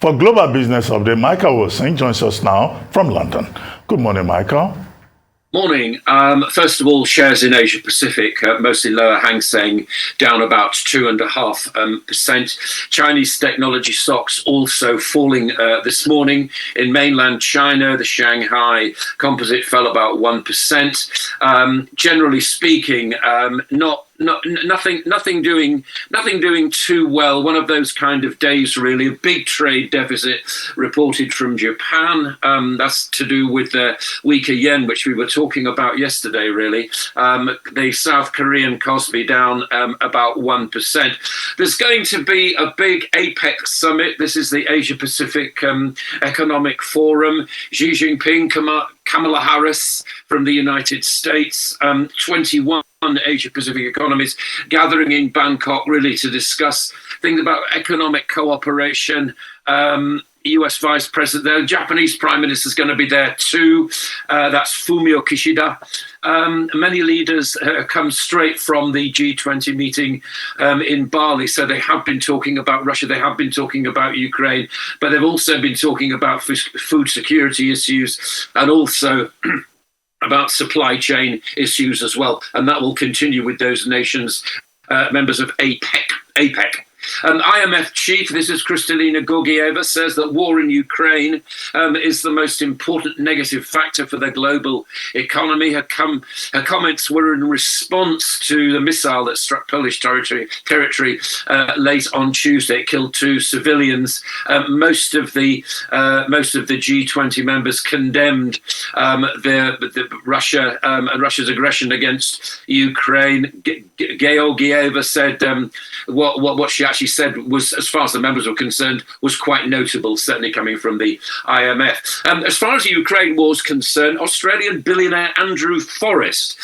For Global Business Update, Michael Wilson joins us now from London. Good morning, Michael. Morning. First of all, shares in Asia Pacific, mostly lower. Hang Seng down about 2.5%. Chinese technology stocks also falling this morning. In mainland China, the Shanghai Composite fell about 1%. Generally speaking, nothing doing too well. One of those kind of days, really. A big trade deficit reported from Japan. That's to do with the weaker yen, which we were talking about yesterday, really. The South Korean Kospi down about 1%. There's going to be a big APEC summit. This is the Asia Pacific Economic Forum. Xi Jinping, Kamala Harris from the United States, 21 Asia Pacific economies gathering in Bangkok, really to discuss things about economic cooperation. US Vice President, the Japanese Prime Minister is going to be there too. That's Fumio Kishida. Many leaders come straight from the G20 meeting in Bali. So they have been talking about Russia, they have been talking about Ukraine, but they've also been talking about food security issues and also about supply chain issues as well. And that will continue with those nations, members of APEC. IMF chief, this is Kristalina Georgieva, says that war in Ukraine is the most important negative factor for the global economy. Her comments were in response to the missile that struck Polish territory late on Tuesday. It killed 2 civilians. Most of the G20 members condemned the Russia and Russia's aggression against Ukraine. Georgieva said what she actually said was, as far as the members were concerned, was quite notable, certainly coming from the IMF. As far as the Ukraine war is concerned, Australian billionaire Andrew Forrest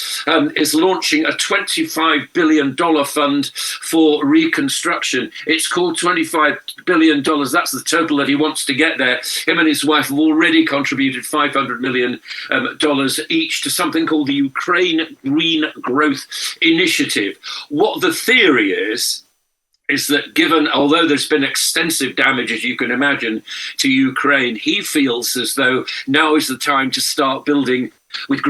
is launching a $25 billion fund for reconstruction. It's called $25 billion. That's the total that he wants to get there. Him and his wife have already contributed $500 million each to something called the Ukraine Green Growth Initiative. What the theory is that although there's been extensive damage, as you can imagine, to Ukraine, he feels as though now is the time to start rebuilding with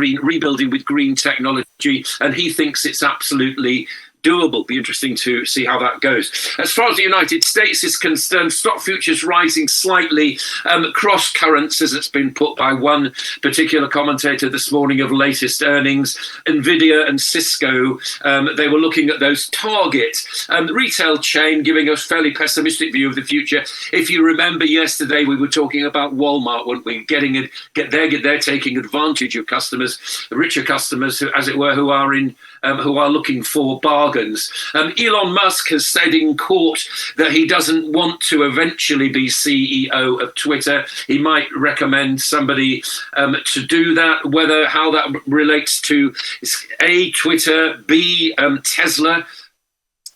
green technology, and he thinks it's absolutely doable. Be interesting to see how that goes. As far as the United States is concerned, stock futures rising slightly, cross currents, as it's been put by one particular commentator this morning of latest earnings. Nvidia and Cisco, they were looking at those targets. The retail chain giving us fairly pessimistic view of the future. If you remember yesterday, we were talking about Walmart, weren't we? They're taking advantage of customers, richer customers, as it were, who are looking for bargains. Elon Musk has said in court that he doesn't want to eventually be CEO of Twitter. He might recommend somebody to do that. How that relates to A, Twitter, B, Tesla,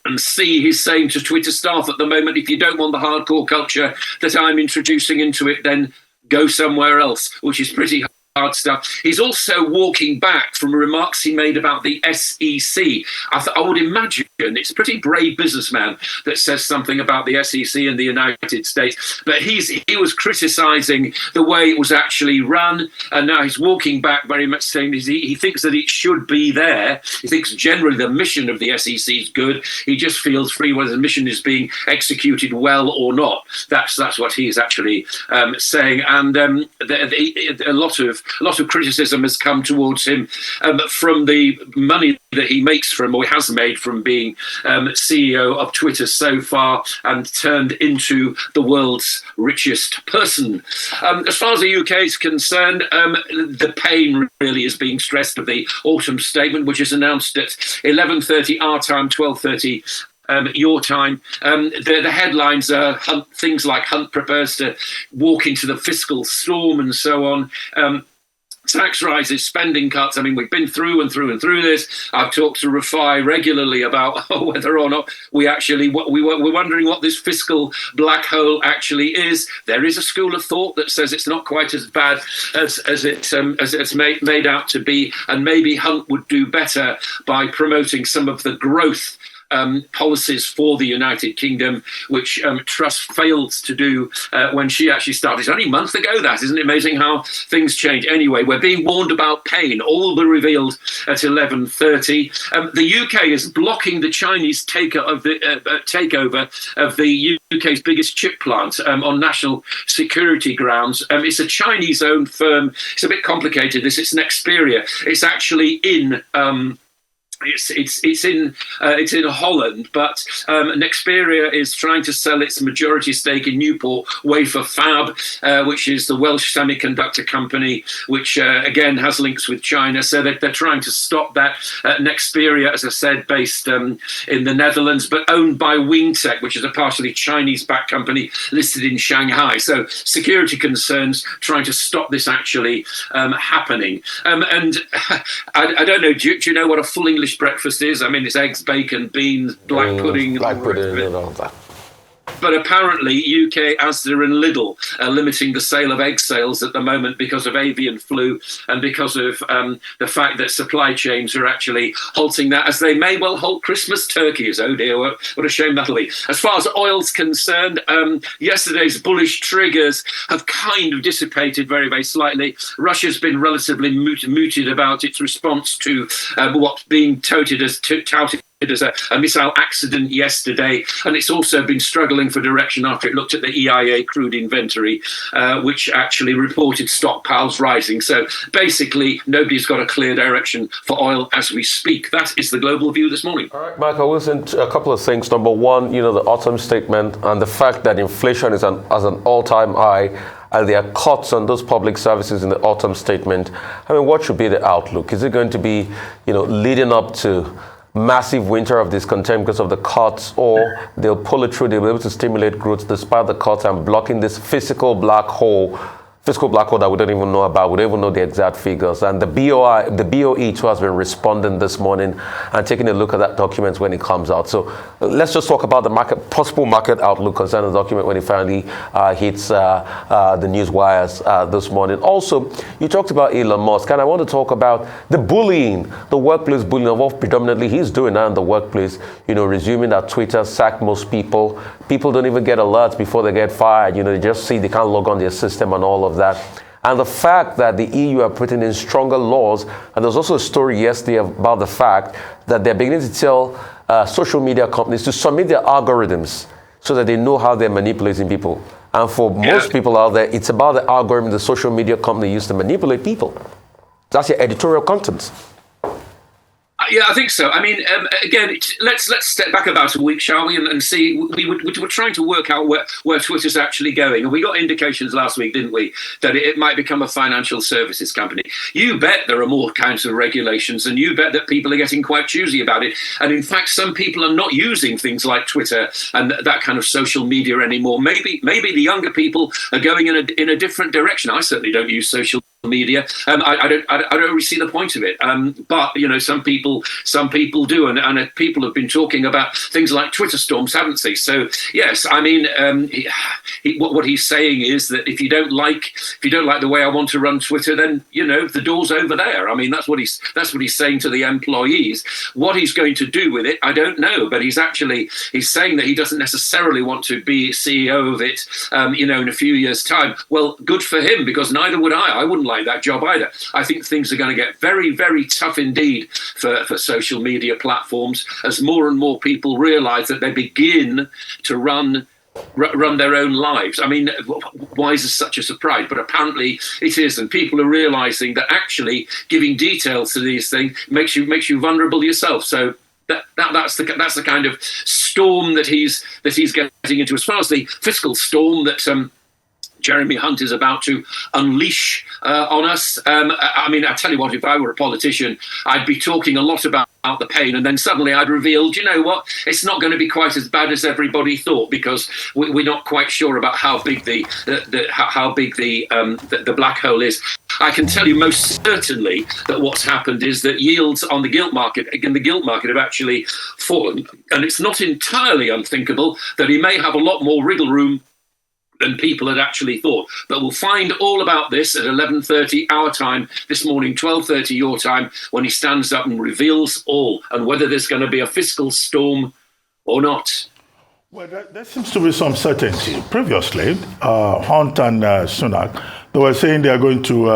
and C, he's saying to Twitter staff at the moment, if you don't want the hardcore culture that I'm introducing into it, then go somewhere else, which is pretty hard stuff. He's also walking back from remarks he made about the SEC. I would imagine it's a pretty brave businessman that says something about the SEC in the United States, but he was criticizing the way it was actually run, and now he's walking back very much saying he thinks that it should be there. He thinks generally the mission of the SEC is good. He just feels free whether the mission is being executed well or not. That's what he's actually saying, and a lot of criticism has come towards him from the money that he makes from, or has made from, being CEO of Twitter so far and turned into the world's richest person. As far as the UK is concerned, the pain really is being stressed of the autumn statement, which is announced at 11:30 our time, 12:30 your time. The headlines are things like Hunt prepares to walk into the fiscal storm and so on. Tax rises, spending cuts. I mean, we've been through this. I've talked to Rafai regularly about whether or not we're wondering what this fiscal black hole actually is. There is a school of thought that says it's not quite as bad as it's made out to be, and maybe Hunt would do better by promoting some of the growth policies for the United Kingdom, which Truss failed to do when she actually started. It's only a month ago. That isn't it amazing how things change. Anyway, we're being warned about pain. All will be revealed at 11:30. The UK is blocking the Chinese takeover of the UK's biggest chip plant on national security grounds. It's a Chinese-owned firm. It's a bit complicated. It's Nexperia. It's actually in. It's in Holland, but Nexperia is trying to sell its majority stake in Newport Wafer Fab, which is the Welsh semiconductor company, which again has links with China. So they're trying to stop that. Nexperia, as I said, based in the Netherlands, but owned by Wingtech, which is a partially Chinese-backed company listed in Shanghai. So security concerns trying to stop this actually happening. And I don't know. Do you know what a full English breakfast is? I mean, it's eggs, bacon, beans, black pudding, and all that. But apparently, UK, Asda and Lidl are limiting the sale of egg sales at the moment because of avian flu and because of the fact that supply chains are actually halting that, as they may well halt Christmas turkeys. Oh dear, what a shame that'll be. As far as oil's concerned, yesterday's bullish triggers have kind of dissipated very, very slightly. Russia's been relatively muted about its response to what's being touted as a missile accident yesterday, and it's also been struggling for direction after it looked at the EIA crude inventory, which actually reported stockpiles rising. So basically, nobody's got a clear direction for oil as we speak. That is the global view this morning. All right, Michael Wilson, a couple of things. Number one, the autumn statement and the fact that inflation is at an all-time high, and there are cuts on those public services in the autumn statement. I mean, what should be the outlook? Is it going to be, leading up to massive winter of discontent because of the cuts, or they'll pull it through, they'll be able to stimulate growth despite the cuts and blocking this fiscal black hole that we don't even know about. We don't even know the exact figures. And the BOE too has been responding this morning and taking a look at that document when it comes out. So let's just talk about the possible market outlook concerning the document when it finally hits the news wires this morning. Also, you talked about Elon Musk, and I want to talk about the bullying, the workplace bullying of what predominantly he's doing now in the workplace, resuming that Twitter sacked most people. People don't even get alerts before they get fired. They just see they can't log on their system and all of that. And the fact that the EU are putting in stronger laws, and there was also a story yesterday about the fact that they're beginning to tell social media companies to submit their algorithms so that they know how they're manipulating people. And for most people out there, it's about the algorithm the social media company used to manipulate people. That's your editorial content. Yeah, I think so. I mean, again, let's step back about a week, shall we, and see. We were trying to work out where Twitter's actually going, and we got indications last week, didn't we, that it might become a financial services company. You bet there are more council regulations, and you bet that people are getting quite choosy about it. And in fact, some people are not using things like Twitter and that kind of social media anymore. Maybe the younger people are going in a different direction. I certainly don't use social media. I don't really see the point of it. But some people do, and people have been talking about things like Twitter storms, haven't they? So yes, I mean, what he's saying is that if you don't like the way I want to run Twitter, then the door's over there. I mean, that's what he's saying to the employees. What he's going to do with it, I don't know. But he's saying that he doesn't necessarily want to be CEO of it, in a few years' time. Well, good for him, because neither would I. I wouldn't like that job either. I think things are going to get very, very tough indeed for social media platforms as more and more people realize that they begin to run their own lives. I mean, why is this such a surprise? But apparently it is, and people are realizing that actually giving details to these things makes you vulnerable yourself. So that's the kind of storm that he's getting into. As far as the fiscal storm that Jeremy Hunt is about to unleash on us. I mean, I tell you what, if I were a politician, I'd be talking a lot about the pain, and then suddenly I'd reveal, you know what, it's not going to be quite as bad as everybody thought, because we're not quite sure about how big the black hole is. I can tell you most certainly that what's happened is that yields on the gilt market have actually fallen, and it's not entirely unthinkable that he may have a lot more wriggle room than people had actually thought. But we'll find all about this at 11:30 our time this morning, 12:30 your time, when he stands up and reveals all, and whether there's going to be a fiscal storm or not? Well, there seems to be some certainty. Previously, Hunt and Sunak, they were saying they are going to,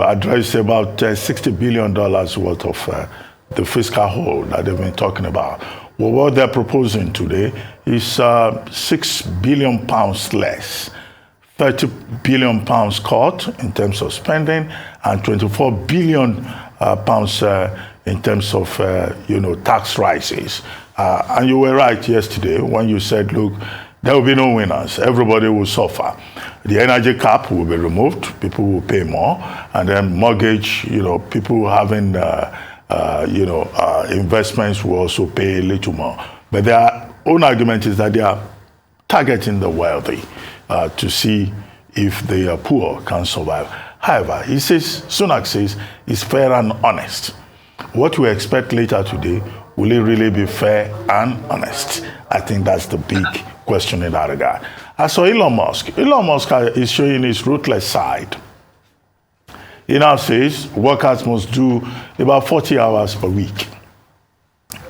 address about $60 billion worth of the fiscal hole that they've been talking about. Well, what they're proposing today is £6 billion less. 30 billion pounds cut in terms of spending and 24 billion pounds in terms of tax rises. And you were right yesterday when you said, look, there will be no winners. Everybody will suffer. The energy cap will be removed. People will pay more. And then mortgage, people having, investments will also pay a little more. But their own argument is that they are targeting the wealthy to see if the poor can survive. However, Sunak says it's fair and honest. What we expect later today, will it really be fair and honest? I think that's the big question in that regard. As for Elon Musk is showing his ruthless side. He now says workers must do about 40 hours per week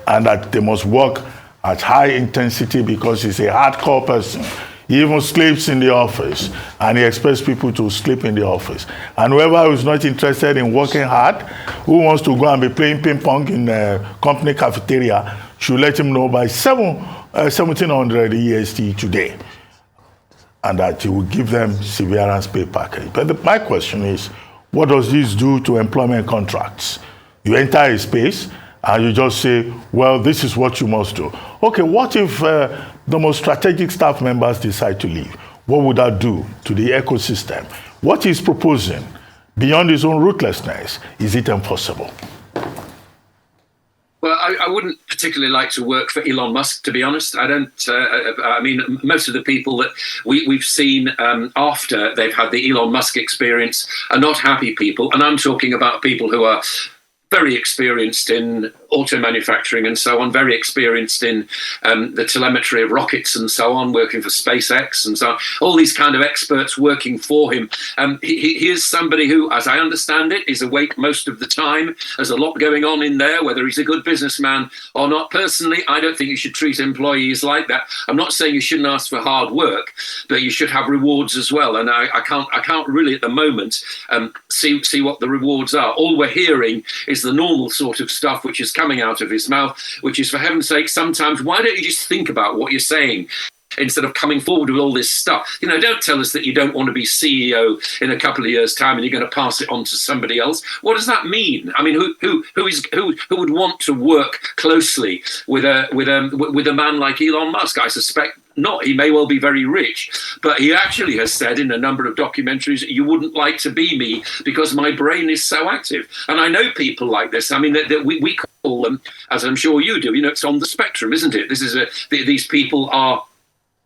and that they must work at high intensity because he's a hardcore person. He even sleeps in the office, and he expects people to sleep in the office. And whoever is not interested in working hard, who wants to go and be playing ping pong in the company cafeteria, should let him know by 1700 EST today, and that he will give them severance pay package. But my question is, what does this do to employment contracts? You enter a space, and you just say, well, this is what you must do. Okay, what if the most strategic staff members decide to leave? What would that do to the ecosystem? What he's proposing, beyond his own ruthlessness, is it enforceable? Well, I wouldn't particularly like to work for Elon Musk, to be honest. I don't. I mean, most of the people that we've seen after they've had the Elon Musk experience are not happy people. And I'm talking about people who are very experienced in auto manufacturing and so on, very experienced in the telemetry of rockets and so on, working for SpaceX and so on, all these kind of experts working for him. He is somebody who, as I understand it, is awake most of the time. There's a lot going on in there, whether he's a good businessman or not. Personally, I don't think you should treat employees like that. I'm not saying you shouldn't ask for hard work, but you should have rewards as well. And I can't really at the moment see what the rewards are. All we're hearing is the normal sort of stuff which is coming out of his mouth, which is, for heaven's sake, sometimes why don't you just think about what you're saying instead of coming forward with all this stuff? Don't tell us that you don't want to be CEO in a couple of years' time and you're going to pass it on to somebody else. What does that mean? I mean, who would want to work closely with a man like Elon Musk? I suspect not. He may well be very rich, but he actually has said in a number of documentaries, you wouldn't like to be me because my brain is so active. And I know people like this. I mean, we call them, as I'm sure you do, it's on the spectrum, isn't it? These people are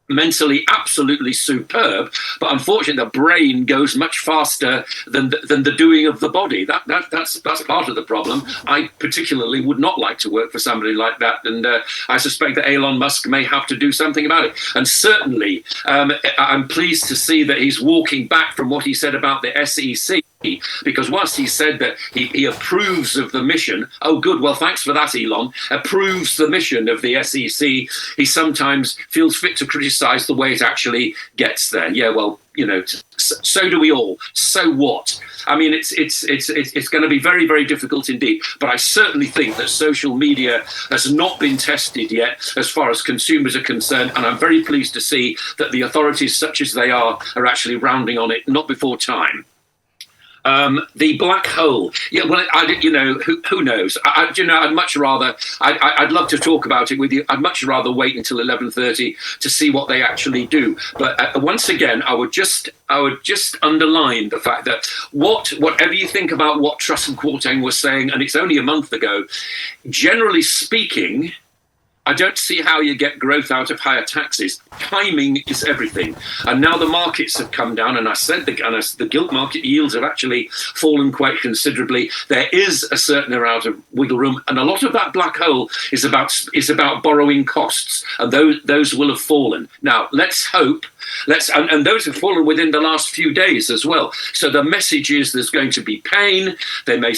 mentally absolutely superb, but unfortunately the brain goes much faster than the doing of the body. That's part of the problem. I particularly would not like to work for somebody like that, and I suspect that Elon Musk may have to do something about it. And certainly I'm pleased to see that he's walking back from what he said about the SEC, because once he said that he approves of the mission, oh good, well thanks for that, Elon, approves the mission of the SEC, he sometimes feels fit to criticize the way it actually gets there. Yeah, well, so do we all. So what? I mean, it's going to be very, very difficult indeed. But I certainly think that social media has not been tested yet as far as consumers are concerned. And I'm very pleased to see that the authorities, such as they are actually rounding on it, not before time. The black hole. Yeah, well, who knows? I'd much rather. I'd love to talk about it with you. I'd much rather wait until 11:30 to see what they actually do. But once again, I would just underline the fact that whatever you think about what Truss and Kwarteng were saying, and it's only a month ago, generally speaking, I don't see how you get growth out of higher taxes. Timing is everything. And now the markets have come down, and I said the gilt market yields have actually fallen quite considerably. There is a certain amount of wiggle room, and a lot of that black hole is about borrowing costs, and those will have fallen. Now, let's hope And those have fallen within the last few days as well. So the message is there's going to be pain. They may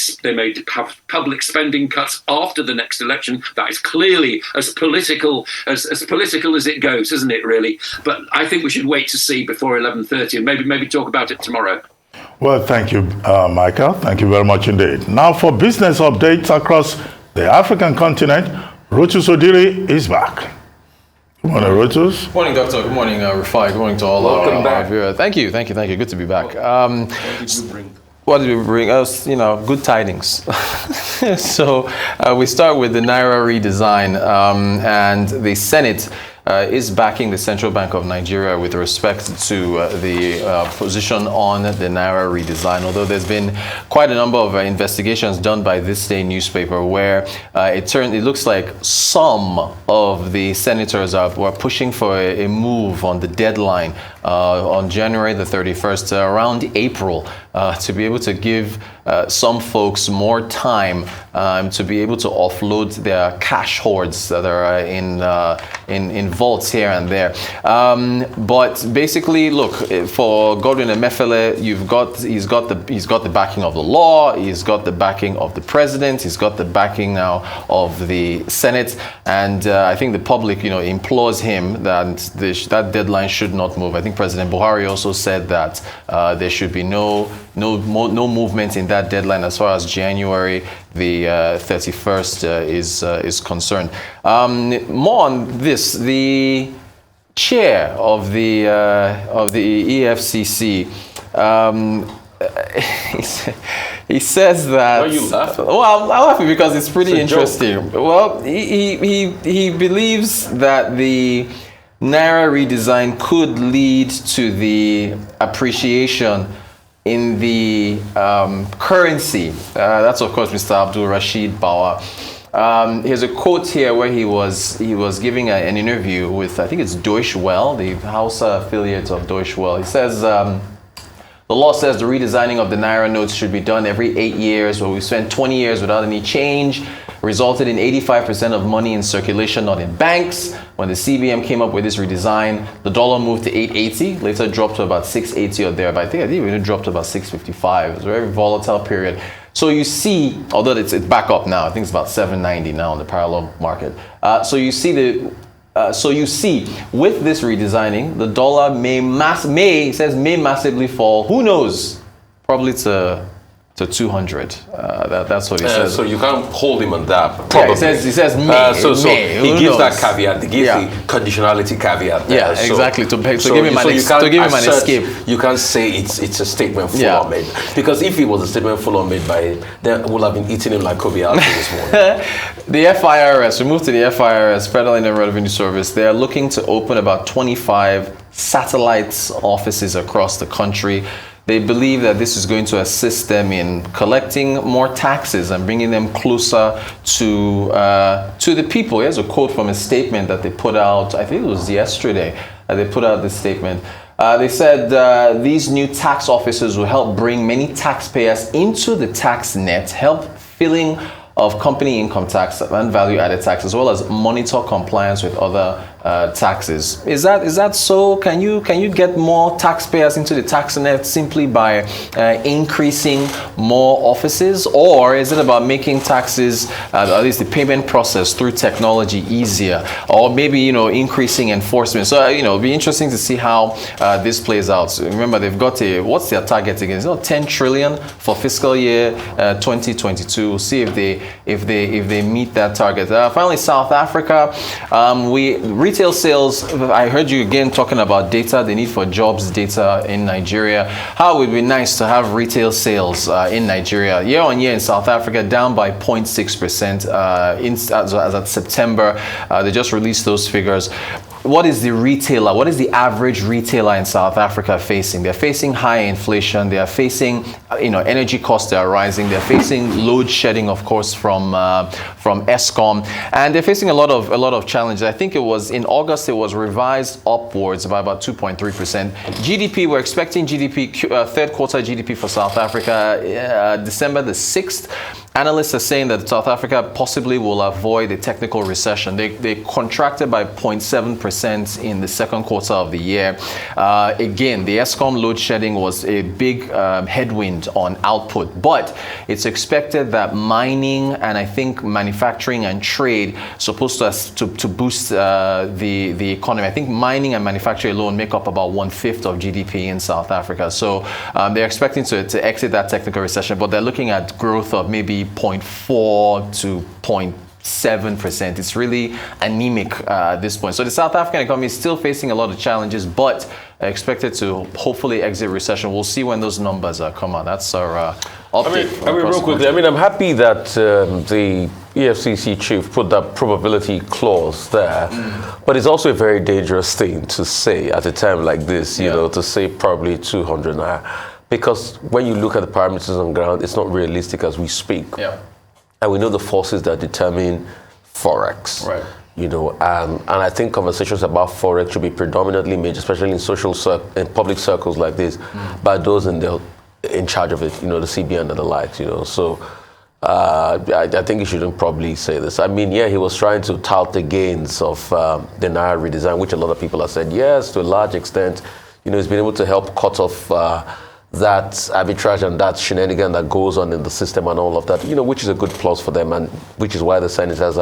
have public spending cuts after the next election. That is clearly as political as it goes, isn't it, really? But I think we should wait to see before 11:30 and maybe talk about it tomorrow. Well, thank you, Michael. Thank you very much indeed. Now for business updates across the African continent, Rotus Odiri is back. Good morning, Rotus. Good morning, Doctor. Good morning, Rafai. Good morning to all our viewers. Thank you. Good to be back. What did we bring? Good tidings. So we start with the Naira redesign, and the Senate is backing the Central Bank of Nigeria with respect to the position on the Naira redesign. Although there's been quite a number of investigations done by This Day newspaper where it looks like some of the senators were pushing for a move on the deadline on January the 31st, around April, to be able to give some folks more time to be able to offload their cash hoards that are in vaults here and there. But basically, look, for Godwin Emefiele, he's got the backing of the law, he's got the backing of the president, he's got the backing now of the Senate, and I think the public, implores him that that deadline should not move. I think President Buhari also said that there should be no movement in that deadline as far as January the 31st is concerned. More on this, the chair of the EFCC, he says that. Why are you laughing? Well, I'm laughing because it's pretty interesting. Joke. Well, he believes that the Naira redesign could lead to the appreciation in the currency. That's of course Mr. Abdul Rashid Bawa. Here's a quote here where he was giving an interview with, I think it's Deutsche Welle, the Hausa affiliate of Deutsche Welle. He says, the law says the redesigning of the Naira notes should be done every 8 years, where we spent 20 years without any change, resulted in 85% of money in circulation, not in banks. When the CBM came up with this redesign, the dollar moved to 880, later dropped to about 680 or there, but I think it even dropped to about 655. It was a very volatile period. So you see, although it's back up now, I think it's about 790 now on the parallel market. So you see with this redesigning, the dollar may massively fall. Who knows? Probably to 200. That's what he says. So you can't hold him on that. Probably. Yeah, he says may. So he gives that caveat. He gives the conditionality caveat there. Yeah, exactly. To give him an escape. You can't say it's a statement full on made. Because if it was a statement full on made by, then we'll have been eating him like Kobe Alfie this morning. The FIRS, we moved to the FIRS, Federal Inland Revenue Service. They are looking to open about 25 satellite offices across the country. They believe that this is going to assist them in collecting more taxes and bringing them closer to the people. Here's a quote from a statement that they put out, I think it was yesterday, they put out this statement. They said these new tax offices will help bring many taxpayers into the tax net, help filling of company income tax and value-added tax, as well as monitor compliance with other taxes. Is that so? Can you get more taxpayers into the tax net simply by increasing more offices, or is it about making taxes, at least the payment process through technology, easier, or maybe increasing enforcement? So it'll be interesting to see how this plays out. So remember, they've got what's their target again? It's 10 trillion for fiscal year 2022. We'll see if they meet that target. Finally, South Africa, retail sales. I heard you again talking about data, the need for jobs data in Nigeria. How it would be nice to have retail sales in Nigeria. Year on year in South Africa, down by 0.6% as at September. They just released those figures. What is the average retailer in South Africa facing? They're facing high inflation. They are facing, energy costs that are rising. They're facing load shedding, of course, from Eskom, and they're facing a lot of challenges. I think it was in August. It was revised upwards by about 2.3%. GDP. We're expecting GDP third quarter GDP for South Africa December the 6th. Analysts are saying that South Africa possibly will avoid a technical recession. They contracted by 0.7% in the second quarter of the year. Again, the ESCOM load shedding was a big headwind on output, but it's expected that mining and I think manufacturing and trade supposed to boost the economy. I think mining and manufacturing alone make up about 1/5 of GDP in South Africa. So they're expecting to exit that technical recession, but they're looking at growth of maybe 0.4 to 0.7%. It's really anemic at this point. So the South African economy is still facing a lot of challenges, but expected to hopefully exit recession. We'll see when those numbers come out. That's our update. I mean, real quickly, I'm happy that the EFCC chief put that probability clause there, but it's also a very dangerous thing to say at a time like this, you know, to say probably 200 Naira. Because when you look at the parameters on ground, it's not realistic as we speak. Yeah. And we know the forces that determine Forex. Right. You know, and I think conversations about Forex should be predominantly made, especially in in public circles like this, by those in charge of it, you know, the CBN and the likes, you know. So I think he shouldn't probably say this. I mean, yeah, he was trying to tout the gains of the Naira redesign, which a lot of people have said, yes, to a large extent, you know, he's been able to help cut off that arbitrage and that shenanigan that goes on in the system and all of that, you know, which is a good plus for them, and which is why the Senate has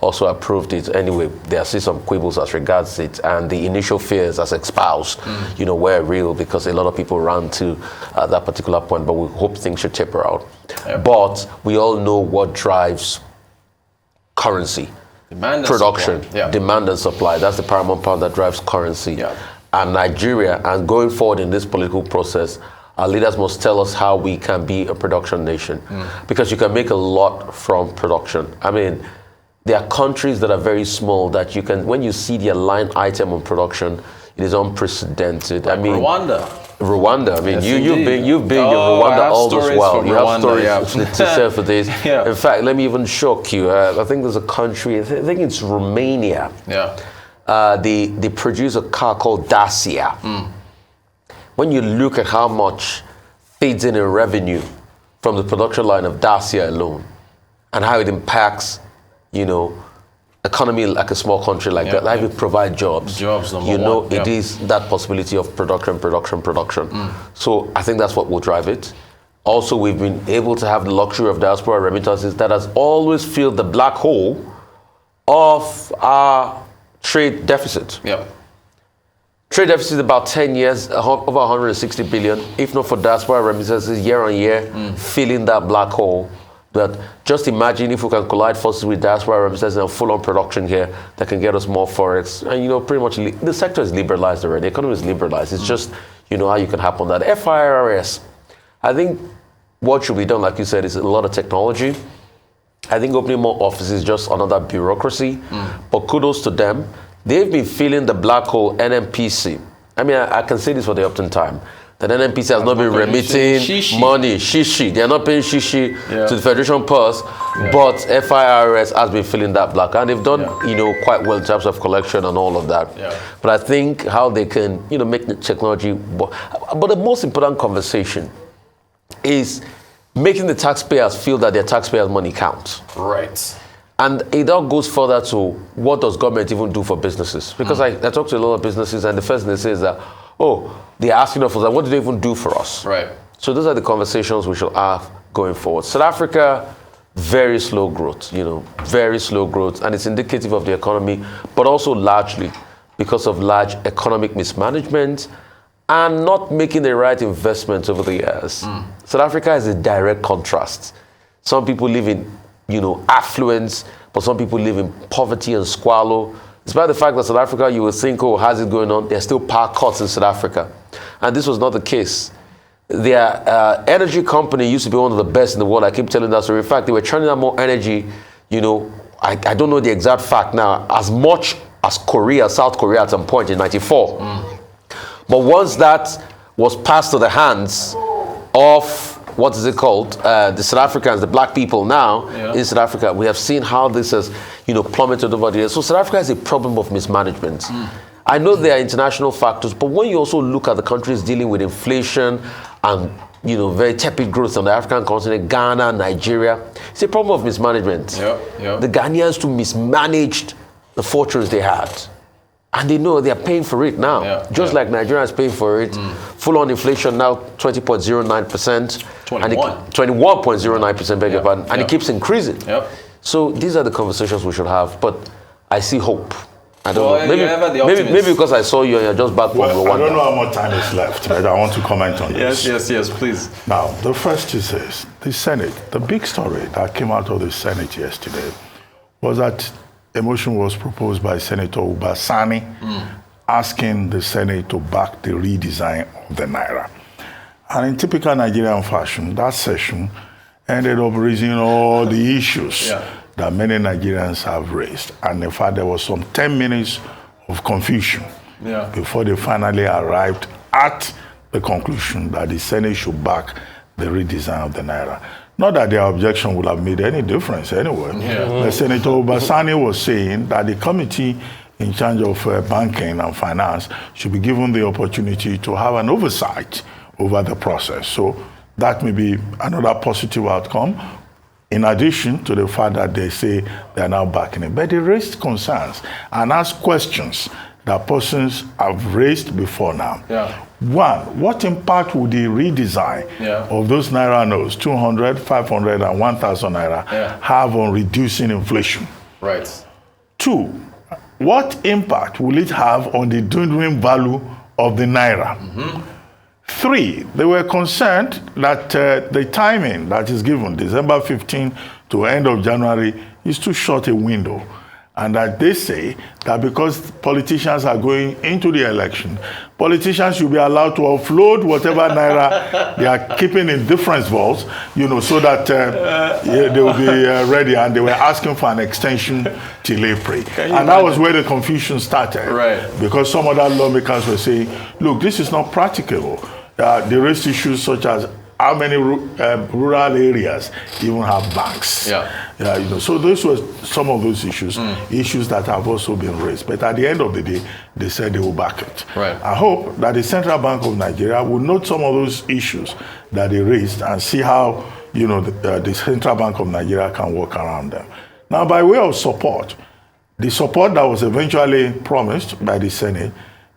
also approved it. Anyway, there are still some quibbles as regards it, and the initial fears as espoused, you know, were real because a lot of people ran to that particular point, but we hope things should taper out. Yep. But we all know what drives currency. Demand production, demand and supply. That's the paramount part that drives currency. Yeah. And Nigeria, and going forward in this political process, our leaders must tell us how we can be a production nation. Because you can make a lot from production. I mean, there are countries that are very small that you can, when you see their line item on production, it is unprecedented. Like I mean, Rwanda. I mean, yes, you've been in Rwanda all this while. You have stories to share for this. In fact, let me even shock you. I think there's a country, I think it's Romania. They produce a car called Dacia. When you look at how much feeds in revenue from the production line of Dacia alone, and how it impacts, you know, economy like a small country like that, like it provide jobs. You know, it is that possibility of production. So I think that's what will drive it. Also, we've been able to have the luxury of diaspora remittances that has always filled the black hole of our trade deficit. Trade deficit is about 10 years, over 160 billion, if not for diaspora remittances year on year, filling that black hole. But just imagine if we can collide forces with diaspora remittances and full-on production here that can get us more forex. And, you know, pretty much the sector is liberalized already. The economy is liberalized. It's just, you know, how you can happen that. FIRS, I think what should be done, like you said, is a lot of technology. I think opening more offices is just another bureaucracy. But kudos to them. They've been filling the black hole NMPC. I mean, I can say this for the Upton time. That NMPC has not been remitting money, shishi. They are not paying shishi to the Federation Purse, but FIRS has been filling that black. And they've done, you know, quite well in terms of collection and all of that. But I think how they can, you know, make the technology. But the most important conversation is making the taxpayers feel that their taxpayers' money counts. Right. And it all goes further to what does government even do for businesses? Because I talk to a lot of businesses, and the first thing they say is that, oh, they're asking us for that. What do they even do for us? Right. So those are the conversations we should have going forward. South Africa, very slow growth, you know, very slow growth. And it's indicative of the economy, but also largely because of large economic mismanagement and not making the right investments over the years. South Africa is a direct contrast. Some people live in, you know, affluence, but some people live in poverty and squalor. Despite the fact that South Africa, you would think, oh, how's it going on? There's still power cuts in South Africa. And this was not the case. Their energy company used to be one of the best in the world. I keep telling that story. In fact, they were churning out more energy, you know, I don't know the exact fact now, as much as South Korea at some point in 94. But once that was passed to the hands of, what is it called? The South Africans, the black people now in South Africa, we have seen how this has, you know, plummeted over the years. So South Africa has a problem of mismanagement. I know there are international factors, but when you also look at the countries dealing with inflation and very tepid growth on the African continent, Ghana, Nigeria. It's a problem of mismanagement. The Ghanaians too mismanaged the fortunes they had. And they know they're paying for it now. Like Nigeria is paying for it. Full-on inflation now 20.09%. 21.09%, beg your pardon. And it keeps increasing. So these are the conversations we should have. But I see hope. I don't know. Maybe because I saw you and you're just back from Rwanda. I don't know how much time is left, but I want to comment on this. Yes, please. Now, the first is this. The Senate, the big story that came out of the Senate yesterday was that a motion was proposed by Senator Ubasani asking the Senate to back the redesign of the Naira. And in typical Nigerian fashion, that session ended up raising all the issues that many Nigerians have raised. And in fact, there was some 10 minutes of confusion before they finally arrived at the conclusion that the Senate should back the redesign of the Naira. Not that their objection would have made any difference anyway. But Senator Obasani was saying that the committee in charge of banking and finance should be given the opportunity to have an oversight over the process. So that may be another positive outcome, in addition to the fact that they say they are now backing it. But they raised concerns and asked questions that persons have raised before now. One, what impact would the redesign of those Naira notes, 200, 500, and 1,000 Naira, have on reducing inflation? Two, what impact will it have on the dwindling value of the Naira? Three, they were concerned that the timing that is given, December 15 to end of January, is too short a window. And that they say that because politicians are going into the election, politicians should be allowed to offload whatever Naira they are keeping in different vaults, so that they will be ready. And they were asking for an extension till April. And that was where the confusion started. Because some other lawmakers were saying, look, this is not practicable. They raised issues such as how many rural areas even have banks. So those were some of those issues, issues that have also been raised. But at the end of the day, they said they will back it. I hope that the Central Bank of Nigeria will note some of those issues that they raised and see how the Central Bank of Nigeria can work around them. Now, by way of support, the support that was eventually promised by the Senate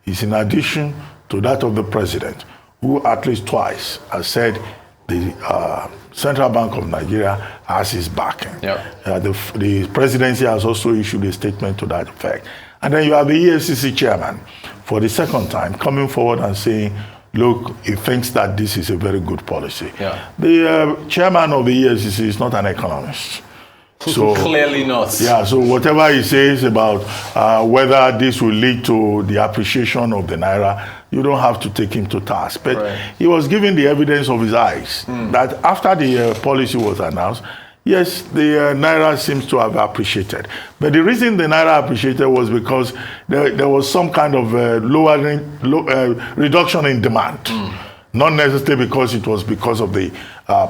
is in addition to that of the President, who at least twice has said the Central Bank of Nigeria has his backing. The presidency has also issued a statement to that effect. And then you have the EFCC chairman, for the second time, coming forward and saying, look, he thinks that this is a very good policy. The chairman of the EFCC is not an economist. So clearly not. So whatever he says about whether this will lead to the appreciation of the Naira, you don't have to take him to task. But he was giving the evidence of his eyes that after the policy was announced, yes, the Naira seems to have appreciated. But the reason the Naira appreciated was because there was some kind of reduction in demand. Not necessarily because it was because of the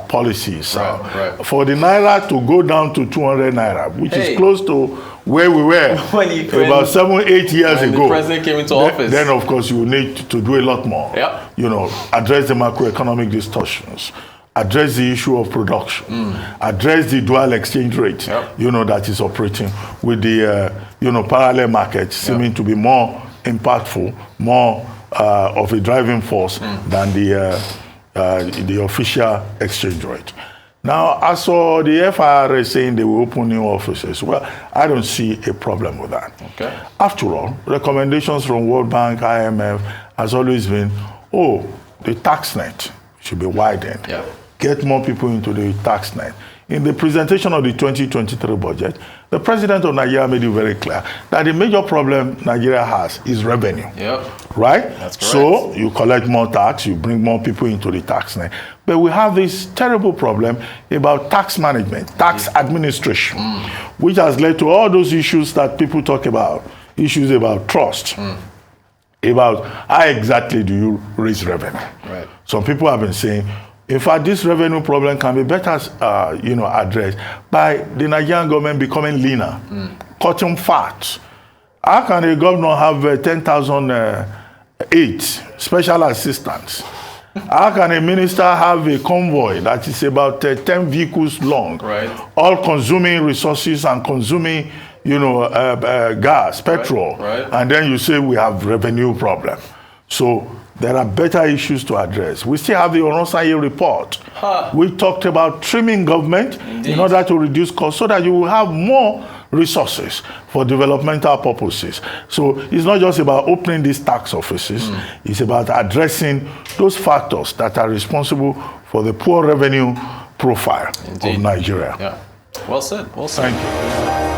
policies. For the Naira to go down to 200 Naira, which is close to where we were about 7-8 years ago. The president came into office. Then, of course, you need to do a lot more. Address the macroeconomic distortions, address the issue of production, address the dual exchange rate, that is operating with the, parallel market seeming to be more impactful, more of a driving force than the official exchange rate. Now, as for the FIRS saying they will open new offices, well, I don't see a problem with that. After all, recommendations from World Bank, IMF has always been, the tax net should be widened. Get more people into the tax net. In the presentation of the 2023 budget, the president of Nigeria made it very clear that the major problem Nigeria has is revenue. Right? That's correct. So you collect more tax, you bring more people into the tax net. But we have this terrible problem about tax management, tax administration, which has led to all those issues that people talk about, issues about trust, about how exactly do you raise revenue. Some people have been saying, in fact, this revenue problem can be better, addressed by the Nigerian government becoming leaner, cutting fat. How can a governor have 10,000 aides, special assistants, How can a minister have a convoy that is about 10 vehicles long, Right. all consuming resources and consuming, gas, petrol, right. and then you say we have revenue problem? So there are better issues to address. We still have the Oronsaye report. We talked about trimming government in order to reduce costs so that you will have more resources for developmental purposes. So it's not just about opening these tax offices, it's about addressing those factors that are responsible for the poor revenue profile of Nigeria. Yeah. Well said. Well said. Thank you.